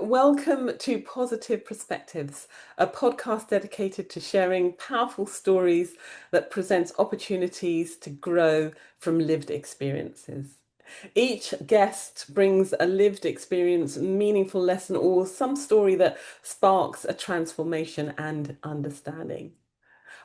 Welcome to Positive Perspectives, a podcast dedicated to sharing powerful stories that presents opportunities to grow from lived experiences. Each guest brings a lived experience, meaningful lesson, or some story that sparks a transformation and understanding.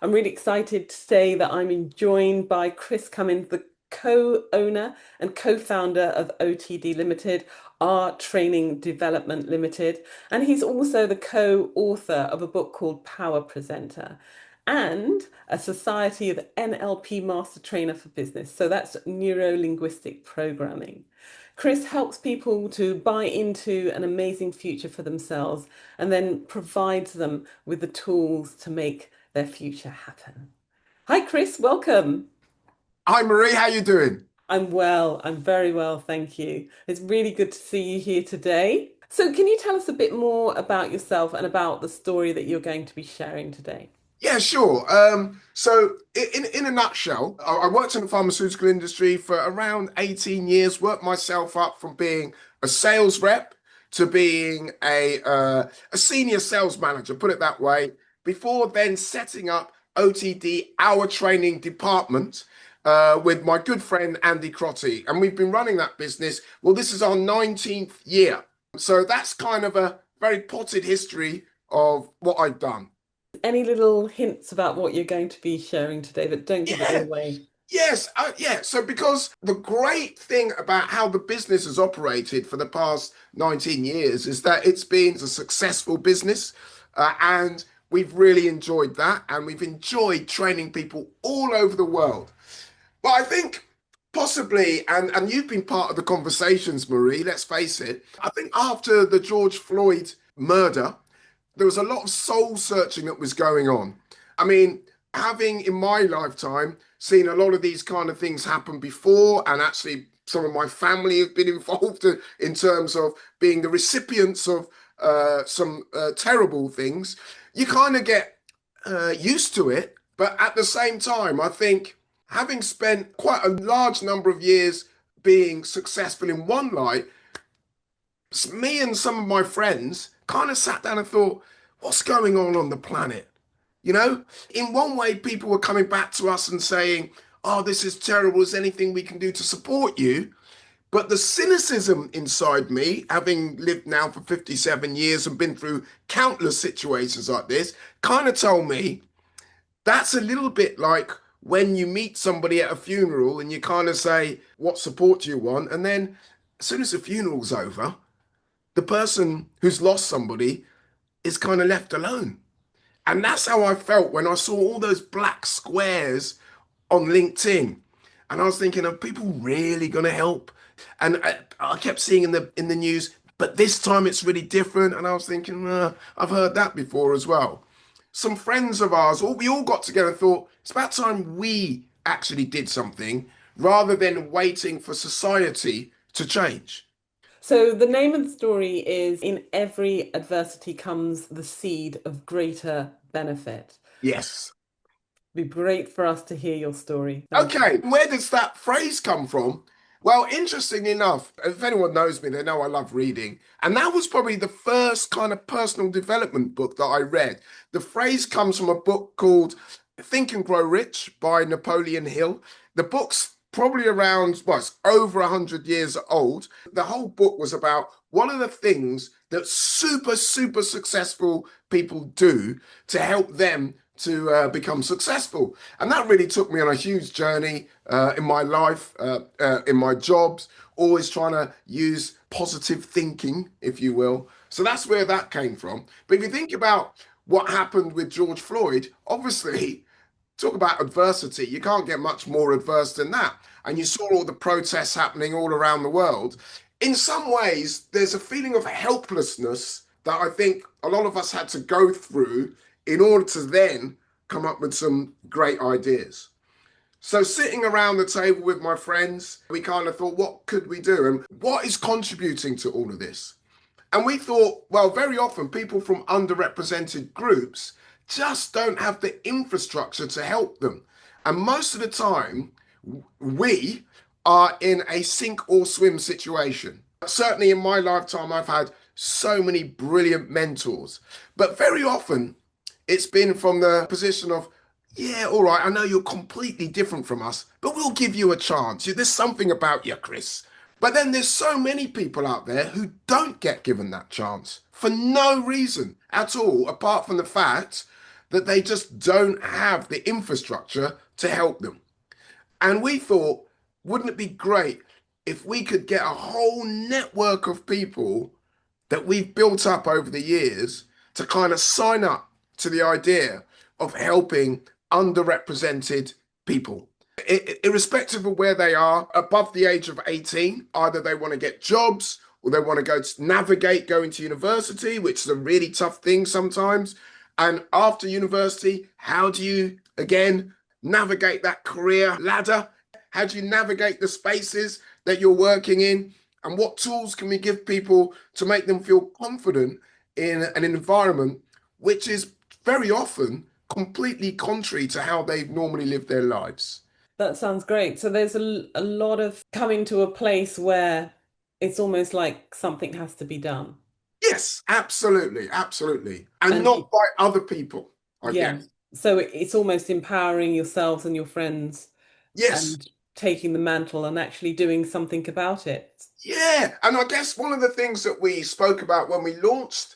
I'm really excited to say that I'm joined by Chris Cummins, the co-owner and co-founder of OTD Limited, Art Training Development Limited, and he's also the co-author of a book called Power Presenter and a Society of NLP Master Trainer for Business. So that's neuro-linguistic programming. Chris helps people to buy into an amazing future for themselves and then provides them with the tools to make their future happen. Hi, Chris, welcome. Hi Marie, how you doing? I'm well, I'm very well, thank you. It's really good to see you here today. So, can you tell us a bit more about yourself and about the story that you're going to be sharing today? Yeah, sure. So in a nutshell, I worked in the pharmaceutical industry for around 18 years, worked myself up from being a sales rep to being a senior sales manager, put it that way, before then setting up OTD, our training department, with my good friend Andy Crotty. And we've been running that business. Well, this is our 19th year. So that's kind of a very potted history of what I've done. Any little hints about what you're going to be sharing today, but don't give it all Yeah, away. yes, yeah. So because the great thing about how the business has operated for the past 19 years is that it's been a successful business, and we've really enjoyed that, and we've enjoyed training people all over the world. But I think possibly, and you've been part of the conversations, Marie, let's face it, I think after the George Floyd murder, there was a lot of soul searching that was going on. I mean, having in my lifetime seen a lot of these kind of things happen before, and actually some of my family have been involved in terms of being the recipients of some terrible things, you kind of get used to it. But at the same time, I think having spent quite a large number of years being successful in one light, me and some of my friends kind of sat down and thought, what's going on the planet? You know, in one way, people were coming back to us and saying, oh, this is terrible. Is there anything we can do to support you? But the cynicism inside me, having lived now for 57 years and been through countless situations like this, kind of told me that's a little bit like when you meet somebody at a funeral and you kind of say, what support do you want? And then as soon as the funeral's over, the person who's lost somebody is kind of left alone. And that's how I felt when I saw all those black squares on LinkedIn. And I was thinking, are people really going to help? And I kept seeing in the news, but this time it's really different. And I was thinking, I've heard that before as well. Some friends of ours, we all got together and thought, it's about time we actually did something rather than waiting for society to change. So, the name of the story is In Every Adversity Comes the Seed of Greater Benefit. Yes. It'd be great for us to hear your story. Thank you. Okay, where does that phrase come from? Well, interesting enough, if anyone knows me, they know I love reading. And that was probably the first kind of personal development book that I read. The phrase comes from a book called Think and Grow Rich by Napoleon Hill. The book's probably around, well, it's over 100 years old. The whole book was about what are the things that super, super successful people do to help them to become successful. And that really took me on a huge journey in my life, in my jobs, always trying to use positive thinking, if you will. So that's where that came from. But if you think about what happened with George Floyd, obviously, talk about adversity, you can't get much more adverse than that. And you saw all the protests happening all around the world. In some ways, there's a feeling of helplessness that I think a lot of us had to go through in order to then come up with some great ideas. So sitting around the table with my friends, we kind of thought, what could we do? And what is contributing to all of this? And we thought, well, very often people from underrepresented groups just don't have the infrastructure to help them. And most of the time, we are in a sink or swim situation. Certainly in my lifetime, I've had so many brilliant mentors. But very often it's been from the position of, yeah, all right, I know you're completely different from us, but we'll give you a chance. There's something about you, Chris. But then there's so many people out there who don't get given that chance for no reason at all, apart from the fact that they just don't have the infrastructure to help them. And we thought, wouldn't it be great if we could get a whole network of people that we've built up over the years to kind of sign up to the idea of helping underrepresented people, irrespective of where they are, above the age of 18. Either they want to get jobs or they want to go to navigate going to university, which is a really tough thing sometimes. And after university, how do you, again, navigate that career ladder? How do you navigate the spaces that you're working in? And what tools can we give people to make them feel confident in an environment which is very often completely contrary to how they've normally lived their lives? That sounds great. So there's a lot of coming to a place where it's almost like something has to be done. Yes, absolutely, absolutely. And And not by other people, I yeah, guess. so it's almost empowering yourselves and your friends Yes, and taking the mantle and actually doing something about it. yeah. And I guess one of the things that we spoke about when we launched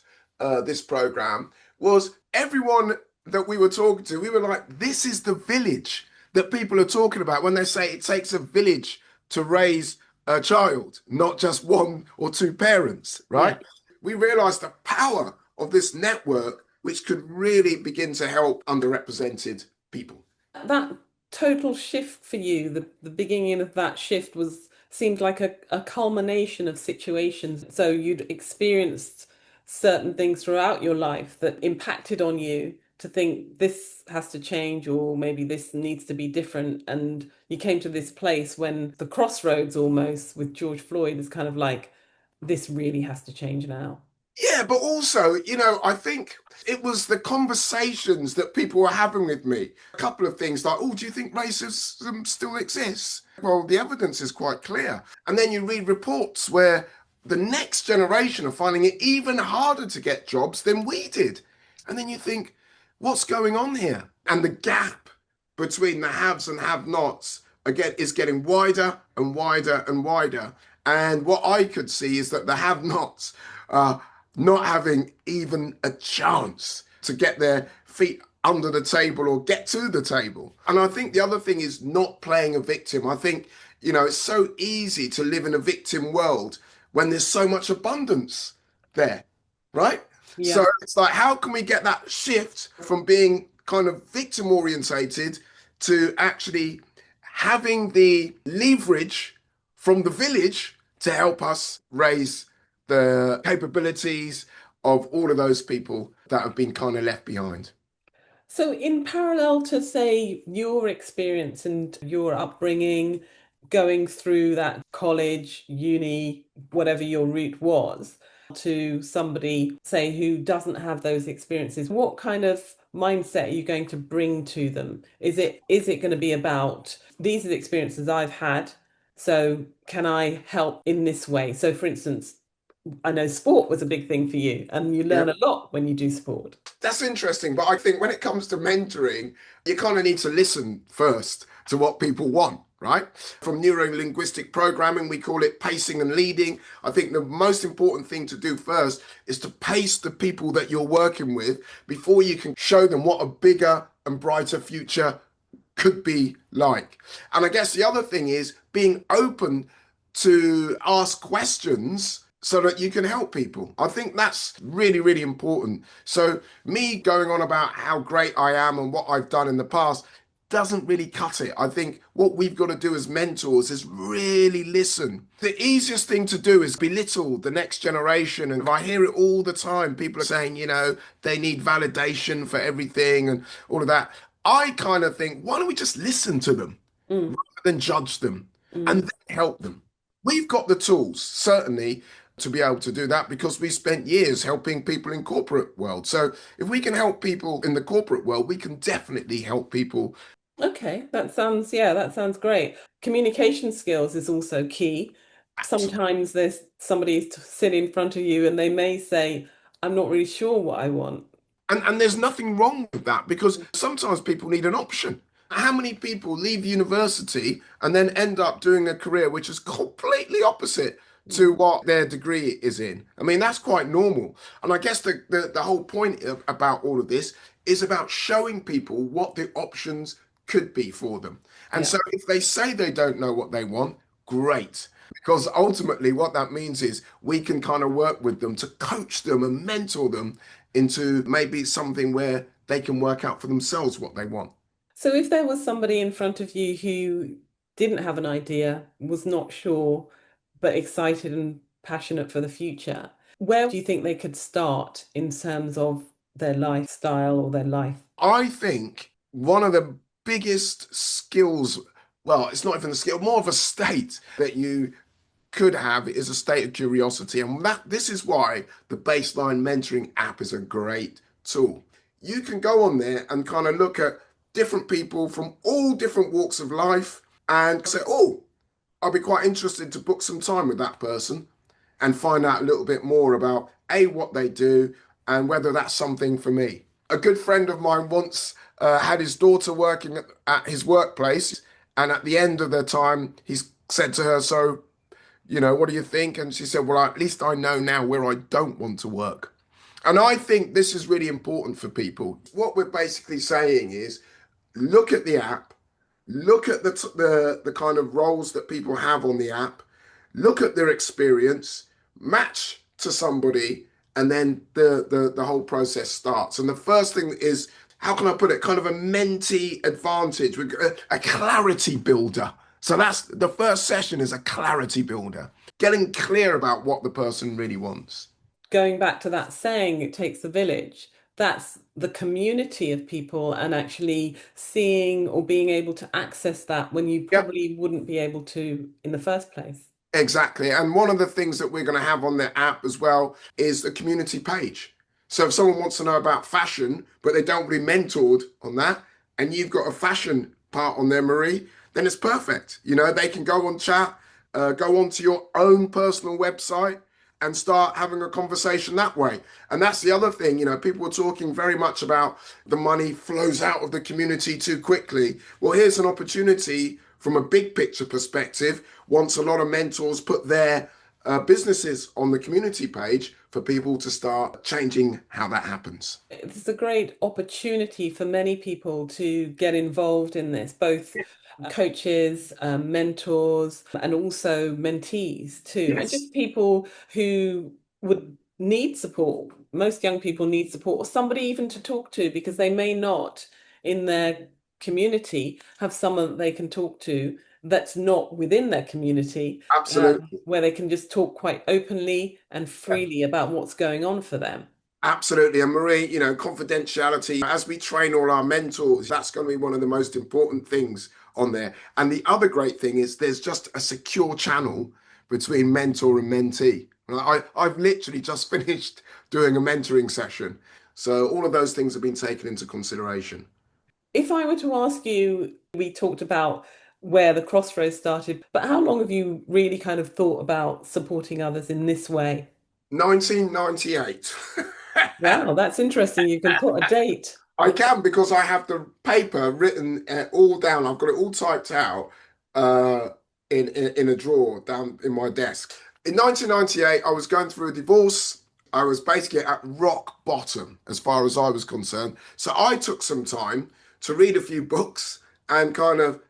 this program was everyone that we were talking to, we were like, this is the village that people are talking about when they say it takes a village to raise a child, not just one or two parents, Yeah. right? We realized the power of this network, which could really begin to help underrepresented people. That total shift for you, the beginning of that shift was seemed like a culmination of situations. So you'd experienced certain things throughout your life that impacted on you to think this has to change or maybe this needs to be different. And you came to this place when the crossroads almost with George Floyd is kind of like, this really has to change now. Yeah, but also, I think it was the conversations that people were having with me. A couple of things like, oh, do you think racism still exists? Well, the evidence is quite clear. And then you read reports where the next generation are finding it even harder to get jobs than we did. And then you think, what's going on here? And the gap between the haves and have-nots again is getting wider and wider and wider. And what I could see is that the have-nots not having even a chance to get their feet under the table or get to the table. And I think the other thing is not playing a victim. I think, it's so easy to live in a victim world when there's so much abundance there, right? So Yeah. it's like, how can we get that shift from being kind of victim orientated to actually having the leverage from the village to help us raise the capabilities of all of those people that have been kind of left behind? So, in parallel to, say, your experience and your upbringing, going through that college, uni, whatever your route was, to somebody, say, who doesn't have those experiences, what kind of mindset are you going to bring to them? Is it going to be about these are the experiences I've had, so can I help in this way? So, for instance, I know sport was a big thing for you, and you Yeah. learn a lot when you do sport. That's interesting, but I think when it comes to mentoring, you kind of need to listen first to what people want, right? From neuro-linguistic programming, we call it pacing and leading. I think the most important thing to do first is to pace the people that you're working with before you can show them what a bigger and brighter future could be like. And I guess the other thing is being open to ask questions so that you can help people. I think that's really, really important. So, me going on about how great I am and what I've done in the past doesn't really cut it. I think what we've got to do as mentors is really listen. The easiest thing to do is belittle the next generation. And I hear it all the time. People are saying, they need validation for everything and all of that. I kind of think, why don't we just listen to them Mm, rather than judge them and mm. then help them? We've got the tools, certainly, to be able to do that because we spent years helping people in corporate world. So if we can help people in the corporate world, we can definitely help people. Okay, that sounds, yeah, that sounds great. Communication skills is also key. Absolutely. Sometimes there's somebody sitting in front of you and they may say, I'm not really sure what I want. And there's nothing wrong with that because sometimes people need an option. How many people leave university and then end up doing a career which is completely opposite to what their degree is in? I mean, that's quite normal. And I guess the whole point about all of this is about showing people what the options could be for them. And Yeah. so if they say they don't know what they want, great. Because ultimately, what that means is we can kind of work with them to coach them and mentor them into maybe something where they can work out for themselves what they want. So if there was somebody in front of you who didn't have an idea, was not sure, but excited and passionate for the future, where do you think they could start in terms of their lifestyle or their life? I think one of the biggest skills, well, it's not even a skill, more of a state that you could have is a state of curiosity. And that this is why the Baseline Mentoring app is a great tool. You can go on there and kind of look at different people from all different walks of life and say, oh, I'll be quite interested to book some time with that person and find out a little bit more about A, what they do and whether that's something for me. A good friend of mine once had his daughter working at his workplace, and at the end of their time, he said to her, so, what do you think? And she said, well, at least I know now where I don't want to work. And I think this is really important for people. What we're basically saying is look at the app, look at the kind of roles that people have on the app, look at their experience, match to somebody, and then the whole process starts. And the first thing is, how can I put it? Kind of a mentee advantage, a clarity builder. So that's the first session is a clarity builder, getting clear about what the person really wants. Going back to that saying, it takes a village. That's the community of people and actually seeing or being able to access that when you Yep. probably wouldn't be able to in the first place. Exactly. And one of the things that we're going to have on the app as well is the community page. So if someone wants to know about fashion, but they don't really mentored on that, and you've got a fashion part on there, Marie, then it's perfect. They can go on chat, go onto your own personal website and start having a conversation that way. And that's the other thing, people are talking very much about the money flows out of the community too quickly. Well, here's an opportunity from a big picture perspective, once a lot of mentors put their businesses on the community page for people to start changing how that happens. It's a great opportunity for many people to get involved in this, both coaches, mentors, and also mentees too, and Yes, just people who would need support. Most young people need support, or somebody even to talk to, because they may not in their community have someone that they can talk to that's not within their community, absolutely. where they can just talk quite openly and freely about what's going on for them. Absolutely. And Marie, confidentiality, as we train all our mentors, that's going to be one of the most important things on there. And the other great thing is there's just a secure channel between mentor and mentee. I've literally just finished doing a mentoring session. So all of those things have been taken into consideration. If I were to ask you, we talked about where the crossroads started, but how long have you really kind of thought about supporting others in this way? 1998. Wow, that's interesting. You can put a date. I can because I have the paper written all down. I've got it all typed out uh, in a drawer down in my desk. In 1998, I was going through a divorce. I was basically at rock bottom as far as I was concerned. So I took some time to read a few books and kind of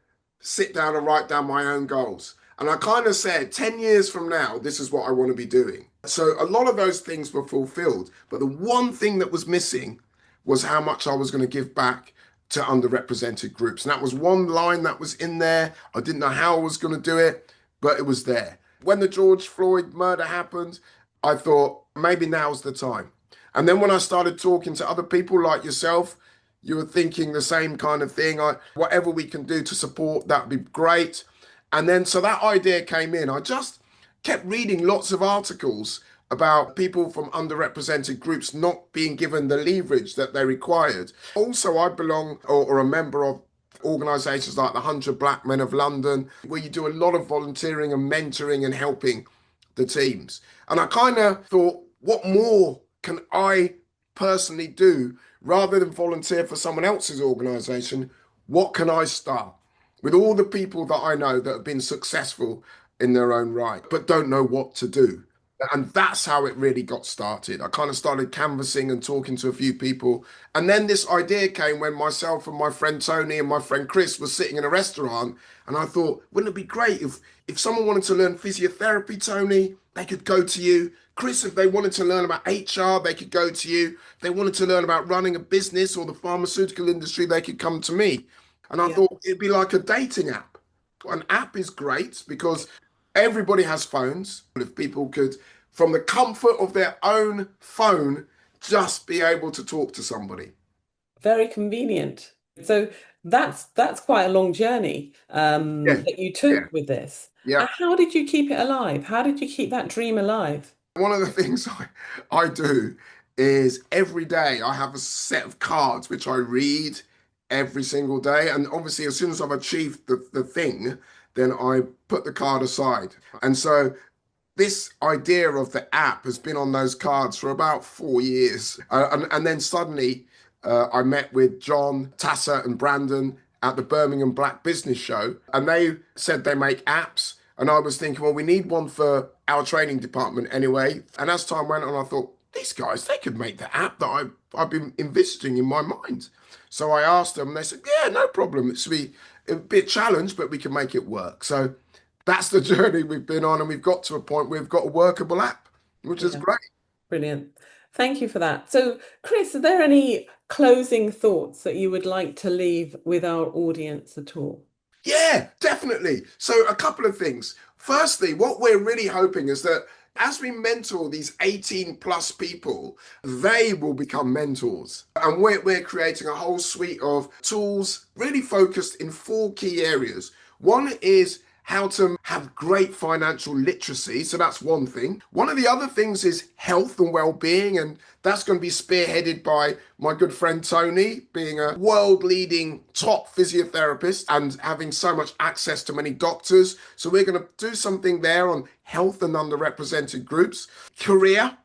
sit down and write down my own goals. And I kind of said, 10 years from now, this is what I want to be doing. So a lot of those things were fulfilled. But the one thing that was missing was how much I was going to give back to underrepresented groups. And that was one line that was in there. I didn't know how I was going to do it, but it was there. When the George Floyd murder happened, I thought maybe now's the time. And then when I started talking to other people like yourself, you were thinking the same kind of thing. Whatever we can do to support, that'd be great. And then so that idea came in. I just kept reading lots of articles about people from underrepresented groups not being given the leverage that they required. Also, I belong or a member of organisations like the 100 Black Men of London, where you do a lot of volunteering and mentoring and helping the teams. And I kind of thought, what more can I personally do rather than volunteer for someone else's organisation? What can I start with all the people that I know that have been successful in their own right, but don't know what to do? And that's how it really got started. I kind of started canvassing and talking to a few people. And then this idea came when myself and my friend Tony and my friend Chris were sitting in a restaurant. And I thought, wouldn't it be great if someone wanted to learn physiotherapy, Tony, they could go to you. Chris, if they wanted to learn about HR, they could go to you. If they wanted to learn about running a business or the pharmaceutical industry, they could come to me. And I Yeah. thought it'd be like a dating app. An app is great because everybody has phones. If people could, from the comfort of their own phone, just be able to talk to somebody. Very convenient. So that's quite a long journey Yeah, that you yeah, took with this. yeah. And how did you keep it alive? How did you keep that dream alive? One of the things I do is every day I have a set of cards which I read every single day. And obviously, as soon as I've achieved the thing, then I put the card aside. And so this idea of the app has been on those cards for about 4 years. And then suddenly I met with John, Tassa, and Brandon at the Birmingham Black Business Show, and they said they make apps. And I was thinking, well, we need one for our training department anyway. And as time went on, I thought, these guys, they could make the app that I've been envisaging in my mind. So I asked them, and they said, yeah, no problem. It'd be a challenge, but we can make it work. So that's the journey we've been on, and we've got to a point where we've got a workable app, which is Yeah, great. brilliant. Thank you for that. So, Chris, are there any closing thoughts that you would like to leave with our audience at all? Yeah, definitely. So, a couple of things. Firstly, what we're really hoping is that as we mentor these 18 plus people, they will become mentors. And we're creating a whole suite of tools really focused in four key areas. One is how to have great financial literacy. So that's one thing. One of the other things is health and well-being, and that's going to be spearheaded by my good friend Tony, being a world-leading top physiotherapist and having so much access to many doctors. So we're going to do something there on health and underrepresented groups. Career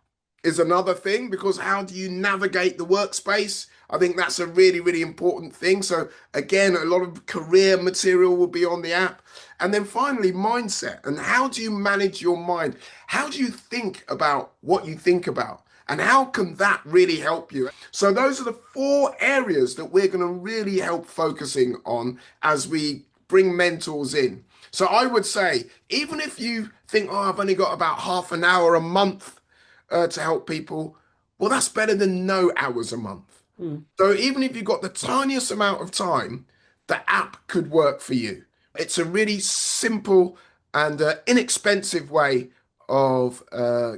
is another thing, because how do you navigate the workspace? I think that's a really, really important thing. So again, a lot of career material will be on the app. And then finally, mindset. And how do you manage your mind? How do you think about what you think about? And how can that really help you? So those are the four areas that we're going to really help focusing on as we bring mentors in. So I would say, even if you think, oh, I've only got about half an hour a month to help people, well, that's better than no hours a month. Hmm. So even if you've got the tiniest amount of time, the app could work for you. It's a really simple and inexpensive way of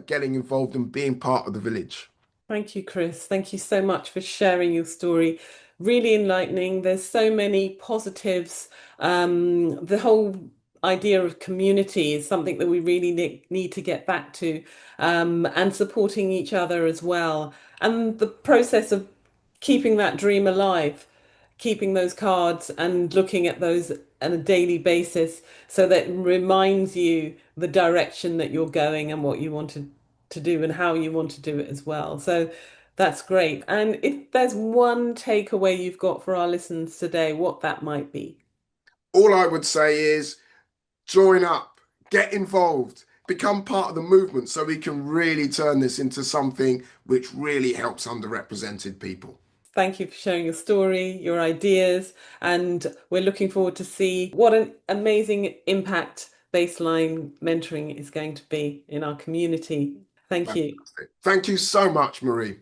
getting involved and being part of the village. Thank you, Chris. Thank you so much for sharing your story. Really enlightening. There's so many positives. The whole idea of community is something that we really need to get back to, and supporting each other as well. And the process of keeping that dream alive, keeping those cards and looking at those on a daily basis so that it reminds you the direction that you're going and what you want to do and how you want to do it as well. So that's great. And if there's one takeaway you've got for our listeners today, what that might be. All I would say is join up, get involved, become part of the movement so we can really turn this into something which really helps underrepresented people. Thank you for sharing your story, your ideas, and we're looking forward to see what an amazing impact baseline mentoring is going to be in our community. Thank you. Fantastic. Thank you so much, Marie.